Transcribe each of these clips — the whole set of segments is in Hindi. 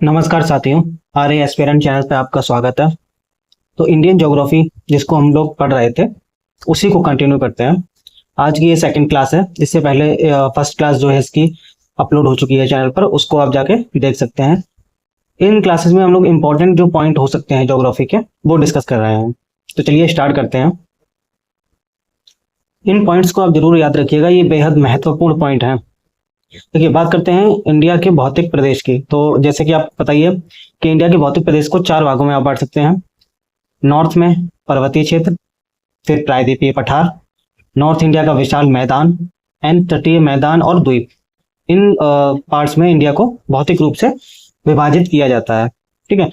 नमस्कार साथियों, आर एस्पिरेंट चैनल पे आपका स्वागत है। तो इंडियन ज्योग्राफी जिसको हम लोग पढ़ रहे थे उसी को कंटिन्यू करते हैं। आज की ये सेकंड क्लास है। इससे पहले फर्स्ट क्लास जो है इसकी अपलोड हो चुकी है चैनल पर, उसको आप जाके देख सकते हैं। इन क्लासेस में हम लोग इंपॉर्टेंट जो पॉइंट हो सकते हैं ज्योग्राफी के वो डिस्कस कर रहे हैं। तो चलिए स्टार्ट करते हैं। इन पॉइंट्स को आप जरूर याद रखिएगा, ये बेहद महत्वपूर्ण पॉइंट है। देखिए, बात करते हैं इंडिया के भौतिक प्रदेश की। तो जैसे कि आप बताइए कि इंडिया के भौतिक प्रदेश को 4 भागों में आप बांट सकते हैं। नॉर्थ में पर्वतीय क्षेत्र, फिर प्रायद्वीपीय पठार, नॉर्थ इंडिया का विशाल मैदान एंड तटीय मैदान और द्वीप। इन पार्ट्स में इंडिया को भौतिक रूप से विभाजित किया जाता है। ठीक है,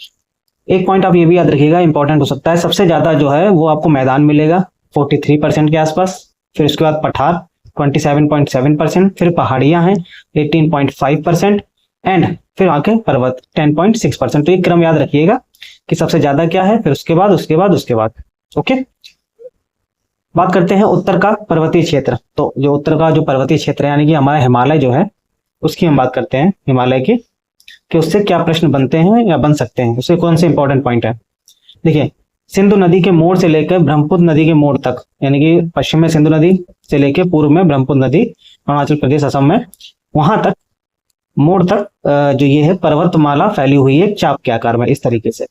एक पॉइंट आप ये भी याद रखिएगा, इंपॉर्टेंट हो सकता है। सबसे ज्यादा जो है वो आपको मैदान मिलेगा 43% के आसपास, फिर उसके बाद पठार 27.7%, फिर पहाड़ियां हैं 18.5% एंड फिर आके पर्वत 10.6%। तो ये क्रम याद रखिएगा कि सबसे ज्यादा क्या है, फिर उसके बाद। ओके, बात करते हैं उत्तर का पर्वतीय क्षेत्र। तो जो उत्तर का जो पर्वतीय क्षेत्र है यानी कि हमारा हिमालय जो है उसकी हम बात करते हैं, हिमालय की, कि उससे क्या प्रश्न बनते हैं या बन सकते हैं, उससे कौन से इंपॉर्टेंट पॉइंट है। देखिए, सिंधु नदी के मोड़ से लेकर ब्रह्मपुत्र नदी के मोड़ तक, यानी कि पश्चिम में सिंधु नदी से लेकर पूर्व में ब्रह्मपुत्र नदी, अरुणाचल प्रदेश, असम में, वहां तक मोड़ तक जो ये है पर्वतमाला फैली हुई है चाप के आकार में, इस तरीके से।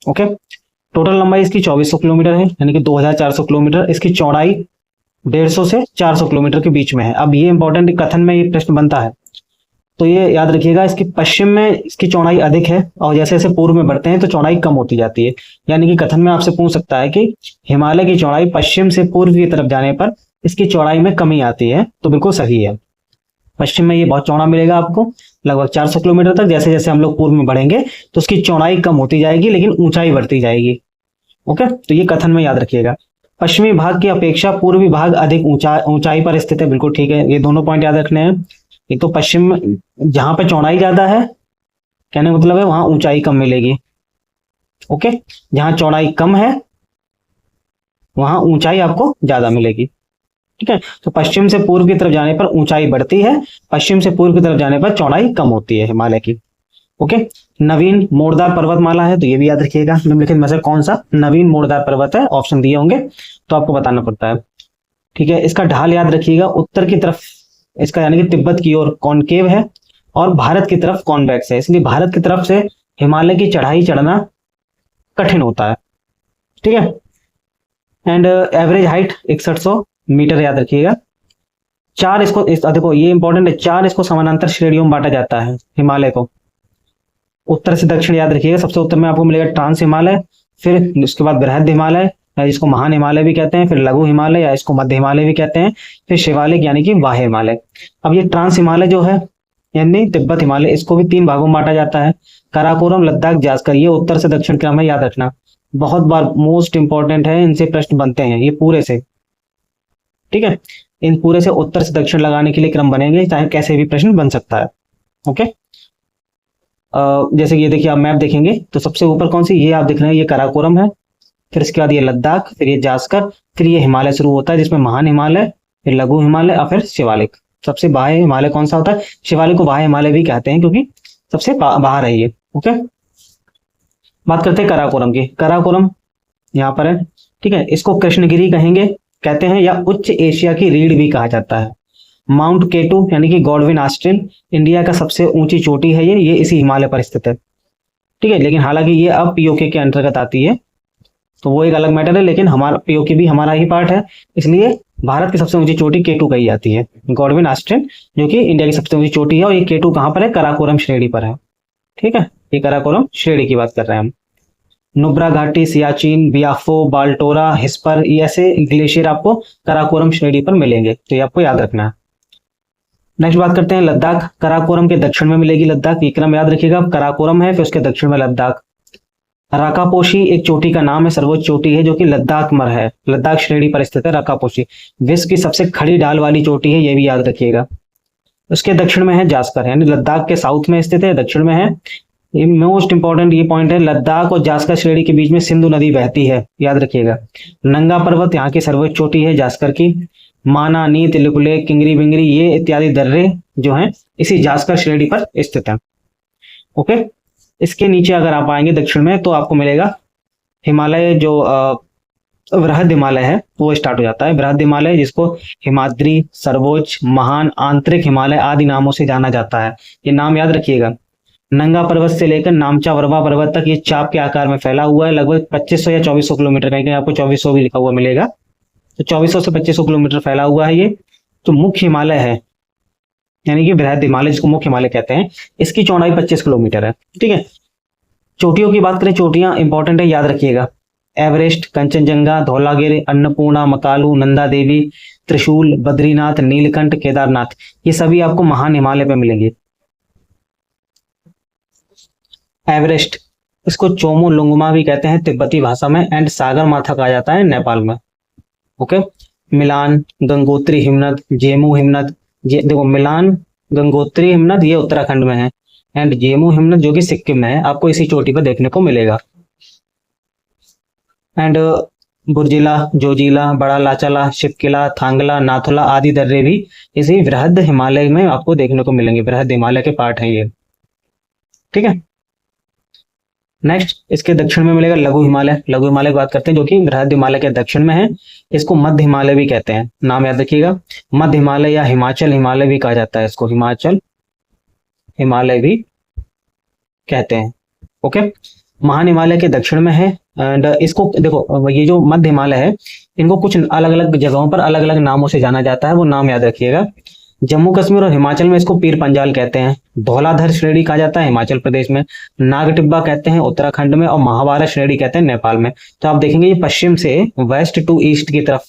ओके, टोटल लंबाई इसकी 2400 किलोमीटर है, यानी कि 2400 किलोमीटर। इसकी चौड़ाई 150 से 400 किलोमीटर के बीच में है। अब ये इंपॉर्टेंट कथन में ये प्रश्न बनता है, तो ये याद रखिएगा, इसकी पश्चिम में इसकी चौड़ाई अधिक है और जैसे जैसे पूर्व में बढ़ते हैं तो चौड़ाई कम होती जाती है। यानी कि कथन में आपसे पूछ सकता है कि हिमालय की चौड़ाई पश्चिम से पूर्व की तरफ जाने पर इसकी चौड़ाई में कमी आती है, तो बिल्कुल सही है। पश्चिम में ये बहुत चौड़ा मिलेगा आपको, लगभग 400 किलोमीटर तक। जैसे जैसे हम लोग पूर्व में बढ़ेंगे तो उसकी चौड़ाई कम होती जाएगी लेकिन ऊंचाई बढ़ती जाएगी। ओके, तो ये कथन में याद रखिएगा। पश्चिमी भाग की अपेक्षा पूर्वी भाग अधिक ऊंचाई पर स्थित है, बिल्कुल ठीक है। ये दोनों पॉइंट याद रखने हैं। एक तो पश्चिम में जहां पे चौड़ाई ज्यादा है, कहने का मतलब है वहां ऊंचाई कम मिलेगी। ओके, जहां चौड़ाई कम है वहां ऊंचाई आपको ज्यादा मिलेगी। ठीक है, तो पश्चिम से पूर्व की तरफ जाने पर ऊंचाई बढ़ती है, पश्चिम से पूर्व की तरफ जाने पर चौड़ाई कम होती है हिमालय की। ओके, नवीन मोड़दार पर्वतमाला है, तो ये भी याद रखिएगा। निम्नलिखित में से कौन सा नवीन मोड़दार पर्वत है, ऑप्शन दिए होंगे तो आपको बताना पड़ता है। ठीक है, इसका ढाल याद रखिएगा, उत्तर की तरफ इसका यानी कि तिब्बत की ओर कॉनकेव है और भारत की तरफ कॉन्वेक्स है, इसलिए भारत की तरफ से हिमालय की चढ़ाई चढ़ना कठिन होता है। ठीक है, एंड एवरेज हाइट 6100 मीटर याद रखिएगा। देखो ये इंपॉर्टेंट है, 4 इसको समानांतर श्रेणियों में बांटा जाता है हिमालय को। उत्तर से दक्षिण याद रखिएगा, सबसे उत्तर में आपको मिलेगा ट्रांस हिमालय, फिर उसके बाद बृहद हिमालय या इसको महान हिमालय भी कहते हैं, फिर लघु हिमालय या इसको मध्य हिमालय भी कहते हैं, फिर शिवालिक यानी कि बाह्य हिमालय। अब ये ट्रांस हिमालय जो है यानी तिब्बत हिमालय, इसको भी 3 भागों में बांटा जाता है, काराकोरम, लद्दाख, जास्कर। ये उत्तर से दक्षिण क्रम है, याद रखना, बहुत बार मोस्ट इंपॉर्टेंट है, इनसे प्रश्न बनते हैं ये पूरे से। ठीक है, इन पूरे से उत्तर से दक्षिण लगाने के लिए क्रम बनेंगे, चाहे कैसे भी प्रश्न बन सकता है। ओके, जैसे कि ये देखिए, आप मैप देखेंगे तो सबसे ऊपर कौन सी, ये आप देख रहे हैं, ये काराकोरम है, फिर इसके बाद ये लद्दाख, फिर ये जास्कर, फिर ये हिमालय शुरू होता है जिसमें महान हिमालय, फिर लघु हिमालय और फिर शिवालिक। सबसे बाह्य हिमालय कौन सा होता है, शिवालिक को बाह्य हिमालय भी कहते हैं क्योंकि सबसे बाहर है ये। ओके, बात करते हैं काराकोरम की। काराकोरम यहाँ पर है। ठीक है, इसको कृष्णगिरी कहेंगे, कहते हैं, या उच्च एशिया की रीढ़ भी कहा जाता है। माउंट केटू यानी कि गॉडविन ऑस्टिन, इंडिया का सबसे ऊंची चोटी है ये इसी हिमालय पर स्थित है। ठीक है, लेकिन हालांकि ये अब पीओके के अंतर्गत आती है, तो वो एक अलग मैटर है, लेकिन हमारा पीओके भी हमारा ही पार्ट है, इसलिए भारत की सबसे ऊंची चोटी केटू कही जाती है, गॉडविन ऑस्टिन, जो कि इंडिया की सबसे ऊंची चोटी है। और ये केटू कहाँ पर है, काराकोरम श्रेणी पर है। ठीक है, ये काराकोरम श्रेणी की बात कर रहे हैं हम। नुब्रा घाटी, सियाचिन, बियाफो, बाल्टोरा, हिस्पर, ये ऐसे ग्लेशियर आपको काराकोरम श्रेणी पर मिलेंगे, तो ये आपको याद रखना है। नेक्स्ट बात करते हैं लद्दाख। काराकोरम के दक्षिण में मिलेगी लद्दाख, ये क्रम याद रखिएगा, काराकोरम है, फिर उसके दक्षिण में लद्दाख। राकापोशी एक चोटी का नाम है, सर्वोच्च चोटी है जो कि लद्दाख में है, लद्दाख श्रेणी पर स्थित है राकापोशी। विश्व की सबसे खड़ी ढाल वाली चोटी है, ये भी याद रखिएगा। उसके दक्षिण में है जास्कर, यानी लद्दाख के साउथ में स्थित है, दक्षिण में है। ये मोस्ट इंपॉर्टेंट ये पॉइंट है, लद्दाख और जास्कर श्रेणी के बीच में सिंधु नदी बहती है, याद रखिएगा। नंगा पर्वत यहाँ की सर्वोच्च चोटी है जास्कर की। माना, नीत, लिपुलेख, किंगरी बिंगरी, ये इत्यादि दर्रे जो हैं इसी जास्कर श्रेणी पर स्थित हैं। ओके, इसके नीचे अगर आप आएंगे दक्षिण में तो आपको मिलेगा हिमालय, जो वृहद हिमालय है वो स्टार्ट हो जाता है। वृहद हिमालय जिसको हिमाद्री, सर्वोच्च, महान, आंतरिक हिमालय आदि नामों से जाना जाता है। ये नाम याद रखिएगा। नंगा पर्वत से लेकर नामचा वरवा पर्वत तक ये चाप के आकार में फैला हुआ है। लगभग 2500 या 2400 किलोमीटर, कहीं कहीं आपको 2400 भी लिखा हुआ मिलेगा। तो 2400 से 2500 किलोमीटर फैला हुआ है ये। तो मुख्य हिमालय है, यानी कि बृहद हिमालय जिसको मुख्य हिमालय कहते हैं, इसकी चौड़ाई 25 किलोमीटर है। ठीक है, चोटियों की बात करें, चोटियां इंपॉर्टेंट है, याद रखिएगा। एवरेस्ट, कंचनजंगा, धौलागिरी, अन्नपूर्णा, मकालू, नंदा देवी, त्रिशूल, बद्रीनाथ, नीलकंठ, केदारनाथ, ये सभी आपको महान हिमालय पे मिलेंगे। एवरेस्ट, इसको चोमो लुंगमा भी कहते हैं तिब्बती भाषा में, एंड सागर माथा कहा जाता है नेपाल में। ओके, मिलान, गंगोत्री हिमनद, जेमू हिमनद, देखो मिलान, गंगोत्री हिमनद ये उत्तराखंड में है, एंड जेमू हिमनद जो कि सिक्किम में है, आपको इसी चोटी पर देखने को मिलेगा। एंड बुर्जिला, जोजिला, बड़ा लाचला, शिवकिला, थांगला, नाथुला आदि दर्रे भी इसी वृहद हिमालय में आपको देखने को मिलेंगे। वृहद हिमालय के पार्ट हैं ये। ठीक है, नेक्स्ट इसके दक्षिण में मिलेगा लघु हिमालय। लघु हिमालय की बात करते हैं, जो कि बृहद हिमालय के दक्षिण में है। इसको मध्य हिमालय भी कहते हैं, नाम याद रखिएगा। मध्य हिमालय या हिमाचल हिमालय भी कहा जाता है, इसको हिमाचल हिमालय भी कहते हैं। ओके, महान हिमालय के दक्षिण में है। एंड इसको देखो, ये जो मध्य हिमालय है, इनको कुछ अलग अलग जगहों पर अलग अलग नामों से जाना जाता है, वो नाम याद रखिएगा। जम्मू कश्मीर और हिमाचल में इसको पीर पंजाल कहते हैं। धौलाधर श्रेणी कहा जाता है हिमाचल प्रदेश में। नागटिब्बा कहते हैं उत्तराखंड में, और महाभारत श्रेणी कहते हैं नेपाल में। तो आप देखेंगे ये पश्चिम से वेस्ट टू ईस्ट की तरफ,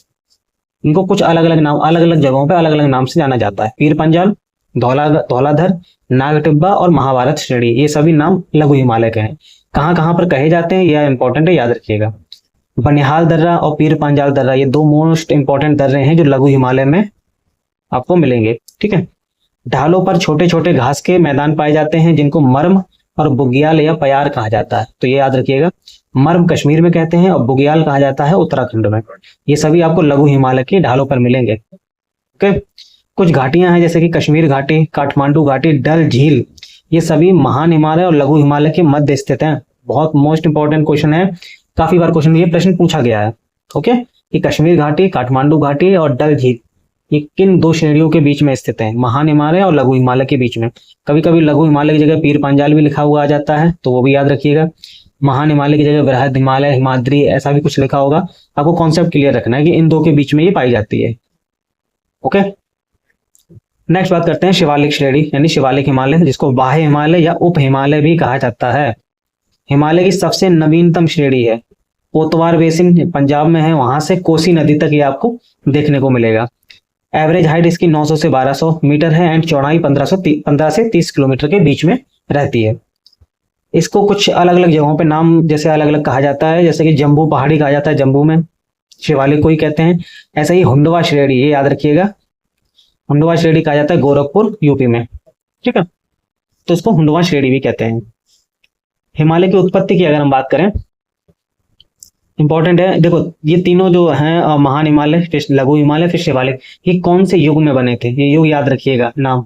इनको कुछ अलग अलग नाम, अलग अलग जगहों पर अलग अलग नाम से जाना जाता है। पीर पंजाल, धौलाधर, नागटिब्बा और महाभारत श्रेणी, ये सभी नाम लघु हिमालय के हैं। कहाँ कहाँ पर कहे जाते हैं यह इंपॉर्टेंट है, याद रखिएगा। बनिहाल दर्रा और पीर पंजाल दर्रा, ये दो मोस्ट इंपॉर्टेंट दर्रे हैं जो लघु हिमालय में आपको मिलेंगे। ठीक है, ढालों पर छोटे छोटे घास के मैदान पाए जाते हैं, जिनको मर्म और बुग्याल या प्यार कहा जाता है। तो ये याद रखिएगा, मर्म कश्मीर में कहते हैं और बुग्याल कहा जाता है उत्तराखंड में। ये सभी आपको लघु हिमालय की ढालों पर मिलेंगे। ओके, कुछ घाटियां हैं जैसे कि कश्मीर घाटी, काठमांडू घाटी, डल झील, ये सभी महान हिमालय और लघु हिमालय के मध्य स्थित हैं। बहुत मोस्ट इंपॉर्टेंट क्वेश्चन है, काफी बार क्वेश्चन ये प्रश्न पूछा गया है। ओके, कि कश्मीर घाटी, काठमांडू घाटी और डल झील ये किन दो श्रेणियों के बीच में स्थित है, महान हिमालय और लघु हिमालय के बीच में। कभी कभी लघु हिमालय की जगह पीर पंजाल भी लिखा हुआ आ जाता है, तो वो भी याद रखिएगा। महान हिमालय की जगह वृहद हिमालय, हिमाद्री, ऐसा भी कुछ लिखा होगा। आपको कॉन्सेप्ट क्लियर रखना है कि इन दो के बीच में ये पाई जाती है। ओके, नेक्स्ट बात करते हैं शिवालिक श्रेणी, यानी शिवालिक हिमालय, जिसको बाह्य हिमालय या उप हिमालय भी कहा जाता है। हिमालय की सबसे नवीनतम श्रेणी है। पोतवार बेसिन पंजाब में है, वहां से कोसी नदी तक ये आपको देखने को मिलेगा। एवरेज हाइट इसकी 900 से 1200 मीटर है, एंड चौड़ाई 15 से 30 किलोमीटर के बीच में रहती है। इसको कुछ अलग अलग जगहों पे नाम जैसे अलग अलग कहा जाता है, जैसे कि जम्बू पहाड़ी कहा जाता है, जम्बू में शिवालिक को ही कहते हैं। ऐसा ही हुंडवा श्रेणी, ये याद रखिएगा, हुंडवा श्रेणी कहा जाता है गोरखपुर यूपी में। ठीक है, तो इसको हुंडवा श्रेणी भी कहते हैं। हिमालय की उत्पत्ति की अगर हम बात करें, इंपॉर्टेंट है, देखो ये तीनों जो हैं, महान हिमालय, फिर लघु हिमालय, फिर शिवालिक, ये कौन से युग में बने थे, ये युग याद रखिएगा नाम।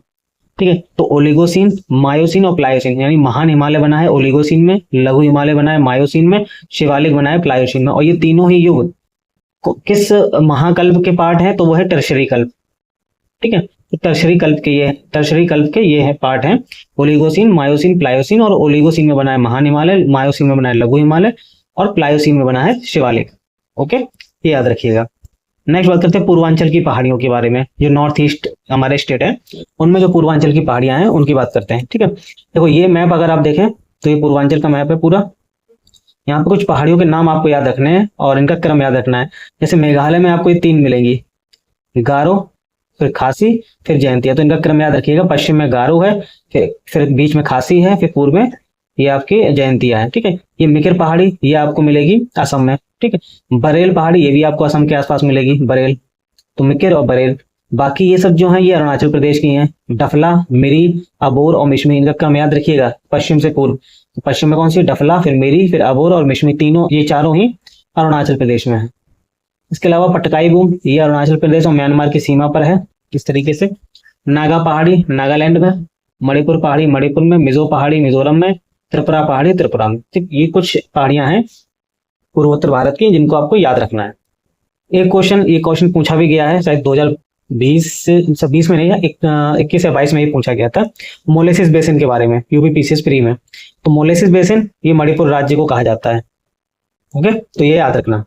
ठीक है, तो ओलिगोसीन, मायोसीन और प्लायोसीन, यानी महान हिमालय बना है ओलिगोसीन में, लघु हिमालय बना है मायोसीन में, शिवालिक बना है प्लायोसीन में। और ये तीनों ही युग किस महाकल्प के पार्ट है, तो वो है टर्शरी कल्प। ठीक है, तो टर्शरी कल्प के ये है पार्ट है, ओलिगोसीन, मायोसीन, प्लायोसीन। और ओलिगोसीन में बना है महान हिमालय, मायोसीन में बना है लघु हिमालय, और प्लायोसीन में बना है शिवालिक। ओके, ये याद रखिएगा। नेक्स्ट बात करते हैं पूर्वांचल की पहाड़ियों के बारे में। जो नॉर्थ ईस्ट हमारे स्टेट है, उनमें जो पूर्वांचल की पहाड़ियां हैं उनकी बात करते हैं। ठीक है, देखो ये मैप अगर आप देखें तो ये पूर्वांचल का मैप है पूरा। यहाँ पे कुछ पहाड़ियों के नाम आपको याद रखने हैं और इनका क्रम याद रखना है। जैसे मेघालय में आपको ये 3 मिलेंगी, गारो, फिर खासी, फिर जयंतिया। तो इनका क्रम याद रखिएगा, पश्चिम में गारो है, फिर बीच में खासी है, फिर पूर्व में ये आपकी जयंतिया है। ठीक है, ये मिकिर पहाड़ी ये आपको मिलेगी असम में। ठीक है, बरेल पहाड़ी ये भी आपको असम के आसपास मिलेगी, बरेल। तो मिकिर और बरेल, बाकी ये सब जो है ये अरुणाचल प्रदेश की हैं। डफला, मिरी, अबोर और मिश्मी, इनका क्रम याद रखिएगा पश्चिम से पूर्व। तो पश्चिम में कौन सी, डफला, फिर मिरी, फिर अबोर और मिश्मी, तीनों ये चारों ही अरुणाचल प्रदेश में है। इसके अलावा पटकाई बूम ये अरुणाचल प्रदेश और म्यांमार की सीमा पर है। इस तरीके से नागा पहाड़ी नागालैंड में, मणिपुर पहाड़ी मणिपुर में, मिजो पहाड़ी मिजोरम में, त्रिपुरा पहाड़ी त्रिपुरा में। ठीक, ये कुछ पहाड़ियां हैं पूर्वोत्तर भारत की जिनको आपको याद रखना है। ये क्वेश्चन पूछा भी गया है शायद 2020 से 20 में नहीं है, 21 या 22 में ही पूछा गया था, मोलेसिस बेसिन के बारे में, यूपी पीसीएस प्री में। तो मोलेसिस बेसिन ये मणिपुर राज्य को कहा जाता है। ओके, तो ये याद रखना।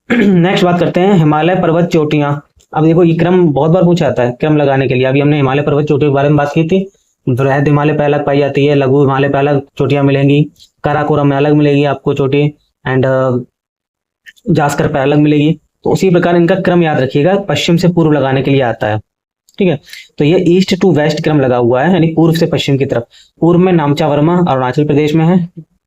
नेक्स्ट बात करते हैं हिमालय पर्वत चोटियां। अब देखो ये क्रम बहुत बार पूछा जाता है क्रम लगाने के लिए। अभी हमने हिमालय पर्वत चोटियों के बारे में बात की थी। बृहद हिमालय पे अलग पाई जाती है, लघु हिमालय पे अलग चोटियां मिलेंगी, काराकोरम में अलग मिलेगी आपको चोटी, एंड जास्कर पे अलग मिलेगी। तो उसी प्रकार इनका क्रम याद रखिएगा, पश्चिम से पूर्व लगाने के लिए आता है। ठीक है, तो ये ईस्ट टू वेस्ट क्रम लगा हुआ है, यानी पूर्व से पश्चिम की तरफ। पूर्व में नामचा वर्मा अरुणाचल प्रदेश में है,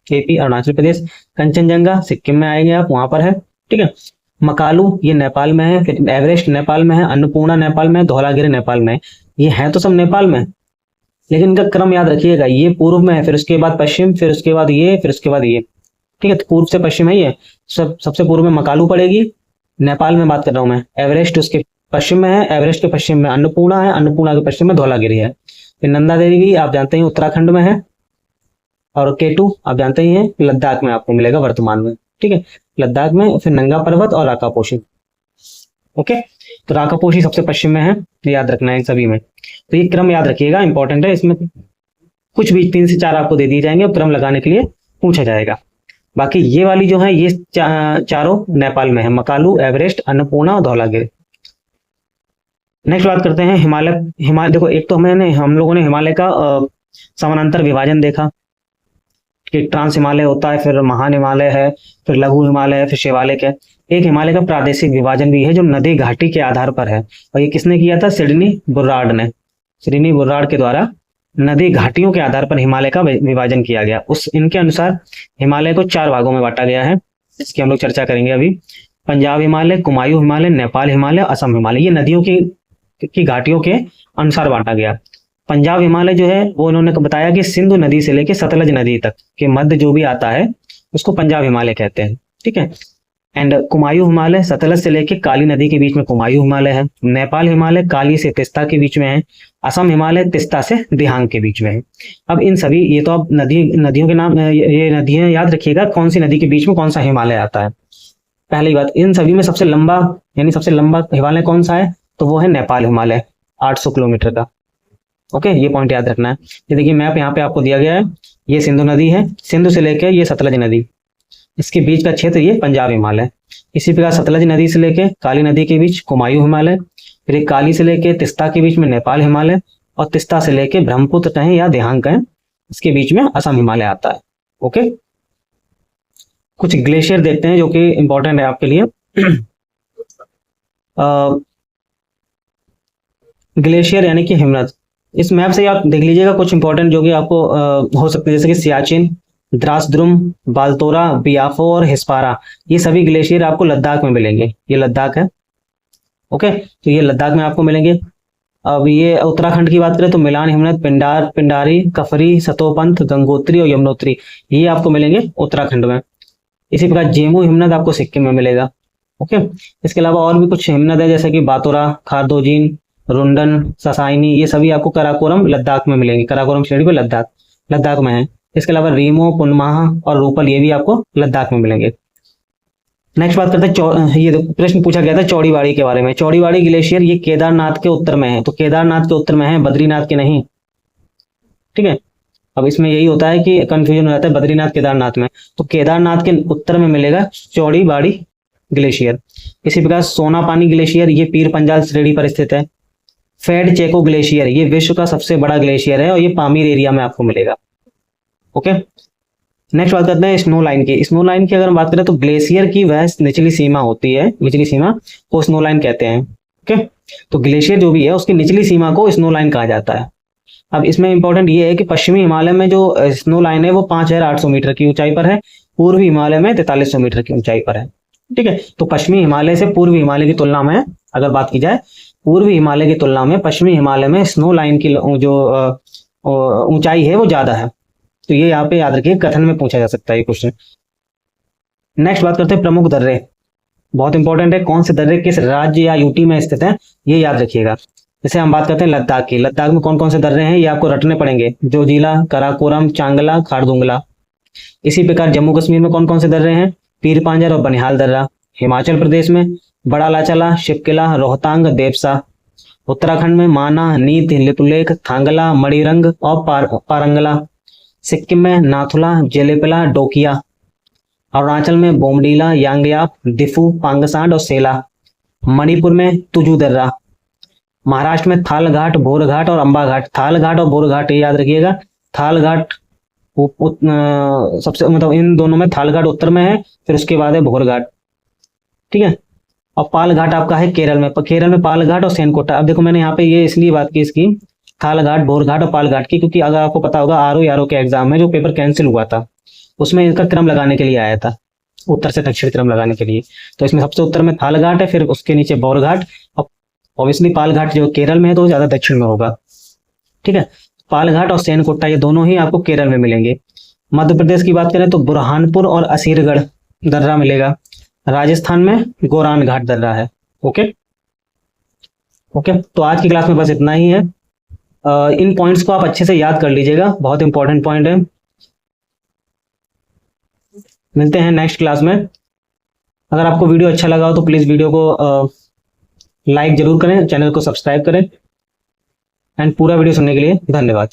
केपी अरुणाचल प्रदेश। कंचनजंगा सिक्किम में आएंगे आप, वहां पर है। ठीक है, मकालू ये नेपाल में है, फिर एवरेस्ट नेपाल में है, अन्नपूर्णा नेपाल में है, धौलागिरी नेपाल में है। ये है तो सब नेपाल में, लेकिन इनका क्रम याद रखिएगा, ये पूर्व में है, फिर उसके बाद पश्चिम, फिर उसके बाद ये, फिर उसके बाद ये। ठीक है, तो पूर्व से पश्चिम है ये। सबसे पूर्व में मकालू पड़ेगी, नेपाल में बात कर रहा हूं मैं। एवरेस्ट उसके पश्चिम में है, एवरेस्ट के पश्चिम में अन्नपूर्णा है, अन्नपूर्णा के पश्चिम में धौलागिरी है। फिर नंदा देवी आप जानते हैं उत्तराखंड में है, और केटू आप जानते ही हैं लद्दाख में आपको मिलेगा वर्तमान में। ठीक है, लद्दाख में। फिर नंगा पर्वत और राकापोशी। ओके, तो राकापोशी सबसे पश्चिम में है, याद रखना है सभी में। तो ये क्रम याद रखिएगा, इंपॉर्टेंट है। इसमें कुछ भी 3 से 4 आपको दे दिए जाएंगे और क्रम लगाने के लिए पूछा जाएगा। बाकी ये वाली जो है ये चारों नेपाल में है, मकालू, एवरेस्ट, अन्नपूर्णा और धौलागिरी। नेक्स्ट बात करते हैं हिमालय। देखो एक तो हम लोगों ने हिमालय का समानांतर विभाजन देखा कि ट्रांस हिमालय होता है, फिर महान हिमालय है, फिर लघु हिमालय है, फिर शिवालिक है। एक हिमालय का प्रादेशिक विभाजन भी है जो नदी घाटी के आधार पर है, और ये किसने किया था? सिडनी बुर्रार्ड ने। सिडनी बुर्रार्ड के द्वारा नदी घाटियों के आधार पर हिमालय का विभाजन किया गया। इनके अनुसार हिमालय को 4 भागों में बांटा गया है, इसकी हम लोग चर्चा करेंगे अभी। पंजाब हिमालय, कुमायूं हिमालय, नेपाल हिमालय, असम हिमालय। ये नदियों की घाटियों के अनुसार बांटा गया। पंजाब हिमालय जो है वो उन्होंने बताया कि सिंधु नदी से लेकर सतलज नदी तक के मध्य जो भी आता है उसको पंजाब हिमालय कहते हैं। ठीक है, एंड कुमायूं हिमालय सतलज से लेकर काली नदी के बीच में कुमायूं हिमालय है। नेपाल हिमालय काली से तिस्ता के बीच में है। असम हिमालय तिस्ता से दिहांग के बीच में है। अब इन सभी, ये तो अब नदियों के नाम, ये नदियां याद रखिएगा कौन सी नदी के बीच में कौन सा हिमालय आता है। पहली बात, इन सभी में सबसे लंबा हिमालय कौन सा है? तो वो है नेपाल हिमालय, 800 किलोमीटर का। ओके, ये पॉइंट याद रखना है। ये देखिए मैप यहाँ पे आपको दिया गया है, ये सिंधु नदी है, सिंधु से लेकर ये सतलज नदी, इसके बीच का क्षेत्र ये पंजाब हिमालय। इसी प्रकार सतलज नदी से लेकर काली नदी के बीच कुमायूं हिमालय, फिर काली से लेकर तिस्ता के बीच में नेपाल हिमालय, और तिस्ता से लेकर ब्रह्मपुत्र कहें या दिहांग कहें, इसके बीच में असम हिमालय आता है। ओके, कुछ ग्लेशियर देखते हैं जो कि इंपॉर्टेंट है आपके लिए। ग्लेशियर यानी कि हिमनद, इस मैप से आप देख लीजिएगा कुछ इंपॉर्टेंट जो कि आपको हो सकते हैं, जैसे कि सियाचिन, द्रासद्रुम, बाल्तोरा, बियाफो और हिस्पारा। ये सभी ग्लेशियर आपको लद्दाख में मिलेंगे। ये लद्दाख है। ओके, तो ये लद्दाख में आपको मिलेंगे। अब ये उत्तराखंड की बात करें तो मिलान हिमनद, पिंडारी, कफरी, सतोपंथ, गंगोत्री और यमुनोत्री, ये आपको मिलेंगे उत्तराखंड में। इसी प्रकार जेमू हिमनद आपको सिक्किम में मिलेगा। ओके, इसके अलावा और भी कुछ हिमनद है जैसे कि बातोरा, खारदोजीन, रुंडन, ससाइनी, ये सभी आपको कराकोरम लद्दाख में मिलेंगे। कराकोरम श्रेणी पे लद्दाख में है। इसके अलावा रीमो, पुनमाहा और रूपल, ये भी आपको लद्दाख में मिलेंगे। नेक्स्ट बात करते हैं, ये प्रश्न पूछा गया था चौड़ीवाड़ी के बारे में। चौड़ीवाड़ी ग्लेशियर ये केदारनाथ के उत्तर में है, तो केदारनाथ के उत्तर में है, बद्रीनाथ के नहीं। ठीक है, अब इसमें यही होता है कि कंफ्यूजन हो जाता है बद्रीनाथ केदारनाथ में, तो केदारनाथ के उत्तर में मिलेगा चौड़ीवाड़ी ग्लेशियर। इसी प्रकार सोनापानी ग्लेशियर ये पीर पंजाल श्रेणी पर स्थित है। फेड चेको ग्लेशियर ये विश्व का सबसे बड़ा ग्लेशियर है और ये पामीर एरिया में आपको मिलेगा। ओके, नेक्स्ट बात करते हैं स्नो लाइन की। स्नो लाइन की अगर हम बात करें तो ग्लेशियर की वह निचली सीमा होती है, निचली सीमा को स्नो लाइन कहते हैं। ओके, तो ग्लेशियर जो भी है उसकी निचली सीमा को स्नो लाइन कहा जाता है। अब इसमें इंपॉर्टेंट ये है कि पश्चिमी हिमालय में जो स्नो लाइन है वो 5800 मीटर की ऊंचाई पर है, पूर्वी हिमालय में 4300 मीटर की ऊंचाई पर है। ठीक है, तो पश्चिमी हिमालय से पूर्वी हिमालय की तुलना में अगर बात की जाए, पूर्वी हिमालय की तुलना में पश्चिमी हिमालय में स्नो लाइन की जो ऊंचाई है वो ज्यादा है। तो ये यहाँ पे याद रखिए, कथन में पूछा जा सकता है ये क्वेश्चन। नेक्स्ट बात करते हैं प्रमुख दर्रे, बहुत इंपॉर्टेंट है। कौन से दर्रे किस राज्य या यूटी में स्थित है ये याद रखिएगा। जैसे हम बात करते हैं लद्दाख की, लद्दाख में कौन कौन से दर्रे हैं ये आपको रटने पड़ेंगे, जोजिला, कराकोरम, चांगला, खारदुंगला। इसी प्रकार जम्मू कश्मीर में कौन कौन से दर्रे हैं, पीर पांजर और बनिहाल दर्रा। हिमाचल प्रदेश में बड़ा लाचला, शिपकिला, रोहतांग, देवसा। उत्तराखंड में माना, नीत, लिपुलेख, थांगला, मणिरंग और पारंगला। सिक्किम में नाथुला, जेलेपला, डोकिया। अरुणाचल में बोमडीला, यांगयाप, दिफू, पांगसांड और सेला। मणिपुर में तुजू दर्रा। महाराष्ट्र में थाल घाट, भोर घाट और अंबा घाट। थाल घाट और भोर घाट ये याद रखिएगा। थाल घाट सबसे मतलब इन दोनों में थाल घाट उत्तर में है, फिर उसके बाद है भोर घाट, ठीक है। और पाल घाट आपका है केरल में, केरल में पाल घाट और सेनकोटा। अब देखो मैंने यहाँ पे ये इसलिए बात की इसकी, थाल घाट, भोर घाट और पाल घाट की, क्योंकि अगर आपको पता होगा आरओ के एग्जाम में जो पेपर कैंसिल हुआ था उसमें इनका क्रम लगाने के लिए आया था, उत्तर से दक्षिण क्रम लगाने के लिए। तो इसमें सबसे उत्तर में थाल घाट है, फिर उसके नीचे भोर घाट, और ऑब्वियसली पाल घाट जो केरल में है तो ज्यादा दक्षिण में होगा, ठीक है। पाल घाट और सेनकोटा ये दोनों ही आपको केरल में मिलेंगे। मध्य प्रदेश की बात करें तो बुरहानपुर और असीरगढ़ दर्रा मिलेगा। राजस्थान में गोरान घाट दर्रा है। ओके ओके, तो आज की क्लास में बस इतना ही है। इन पॉइंट्स को आप अच्छे से याद कर लीजिएगा, बहुत इंपॉर्टेंट पॉइंट है। मिलते हैं नेक्स्ट क्लास में। अगर आपको वीडियो अच्छा लगा हो तो प्लीज वीडियो को लाइक जरूर करें, चैनल को सब्सक्राइब करें, एंड पूरा वीडियो सुनने के लिए धन्यवाद।